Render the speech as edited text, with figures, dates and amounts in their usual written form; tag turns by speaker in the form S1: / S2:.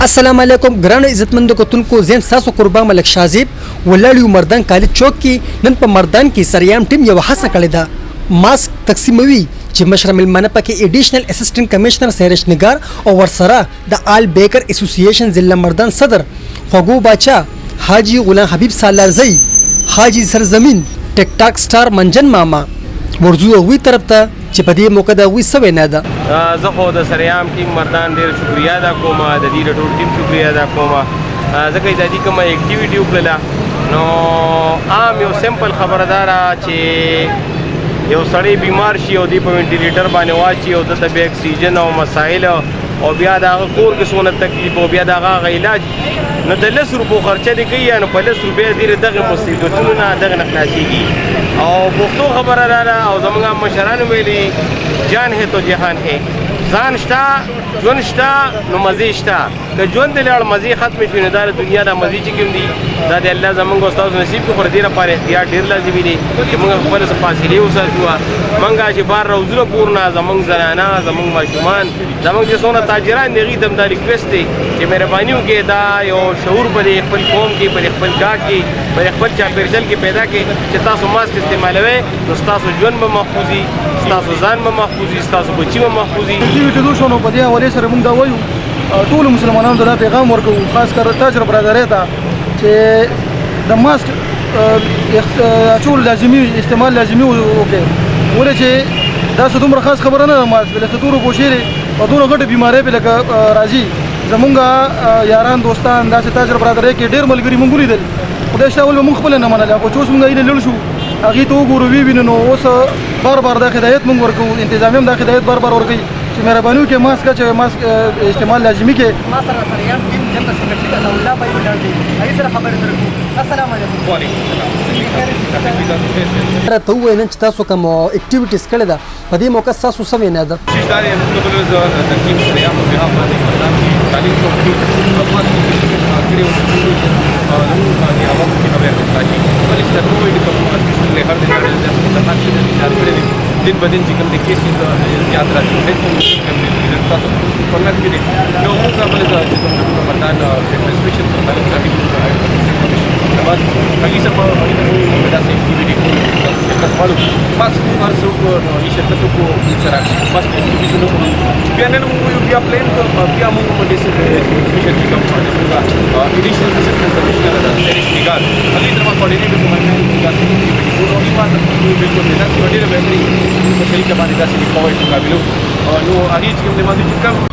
S1: अस्सलाम वालेकुम ग्रान इज्जतमंद कोतुन को जेम सासो कुर्बा मलिक शाजिब वलाड़ी मर्दान काली चौक की नन पर मर्दान की सरयाम टीम ये वहां कलेदा मास्क तकसीमवी ची मशरा मिलमाना पके एडिशनल असिस्टेंट कमिश्नर सहरिश निगार और वरसरा द आल बेकर एसोसिएशन जिला मर्दान सदर फगू बाचा हाजी गुलाम हबीब सालार जई हाजी सरजमीन टिकटॉक स्टार मंजन मामा वर्जू हुई तरफ था चिपदी मौका दा हुई सब ना दा
S2: زخو د سریام ټیم مردان ډیر شکریا ادا کوم د دې ټول ټیم شکریا ادا کوم ځکه د دې کوم اکټیویټي وکړه نو عام یو سمپل خبردار چې یو سړی بیمار شي او دی په وینټیلیټر باندې واچي او د طبي اکسیجن او مسائل او بیا دا کور کې سونه تکلیف او بیا دا علاج نو د 10 روپو خرچه دی کوي نو په 10 روپیا ډیر دغه مصیبتونو نه دغه نخلاصيږي او پښتو خبره را او زمونږ مشرانو ویلي جان ہے تو جهان ہے ځان شتا ژوند شتا نو مزه شتا که ژوند له مزه ختم شي نه د دنیا د مزه چې کوم دي دا د الله زمونږ استاد نصیب کو پر دې لپاره اختیار ډیر لازمي دي چې موږ خپل فاصله وساتو موږ چې بار روزونه پورنا زمونږ زنانا زمونږ ماشومان زمونږ چې څونه تاجران دي غیدم د ریکوست دي چې مهرباني وکړئ دا یو شعور په خپل قوم کې په خپل ځای کې په خپل چاپیریال کې پیدا کړئ چې تاسو ماسک استعمالوي نو تاسو ژوند به محفوظي تاسو ځان به محفوظي تاسو بچي به محفوظي
S3: دې شنو په دې حواله سره موږ دا وایو ټول مسلمانانو ته دا پیغام ورکوو خاص کر تاجر برادرۍ ته چې د ماسک اچول لازمي استعمال لازمي وکړي ولې چې دا څه دومره خاص خبره نه ده ماسک له ستورو پوښلې او دومره غټه بیماری په لکه راځي زمونږ یاران دوستان داسې تاجر برادرۍ کې ډېر ملګري مونږ ولیدل خدای شته ول موږ خپل نه منله خو چې اوس موږ یې لړ شو هغې ته وګورو وینو نو اوس بار بار دا هدایت موږ ورکوو انتظامیه هم دا هدایت بار بار ورکوي چې مهرباني وکړئ ماسک چې ماسک استعمال لازمي کې
S1: ما سره سریام ټیم جنتا سیکرټری الله پای ولاړ دی هغه سره خبرې درکو السلام علیکم وعلیکم السلام ته وای نن تاسو کوم اکټیویټیز کړی دا په دې موقع تاسو سم نه ده
S4: چې دا یو د ټیم سریام په هغه باندې مردان کی تعلیم کوي خپل کړي او نو باندې هغه په خبره راځي ولې چې کومې کومه له هر ځای د تاسو د انتظار کړی दिन ब दिन जिकम देखिए याद राखी है तاسو پرمخ کې نو موږ عمل کوي چې کوم مردان ریسټریکشن باندې ځکه بعد هغه څه په موږ دا سې اکټیویټي کوو تاسو مالو خاص ورسو کو نو شرکتو کو سره بس اکټیویټي نو بیا نن موږ بیا پلان کو بیا موږ په دې سره ریسټریکشن کې کوم موږ ایډیشنل اسسټنټ کمشنر دا سریش نگار هغه تر ما کوارډینیټر کومه نه دا اکټیویټي کوو نو ایمان بالکل نه دا ډیره بهتري په شریکه باندې دا سې کوی قابلیت نو هغه چې کوم د باندې چې کوم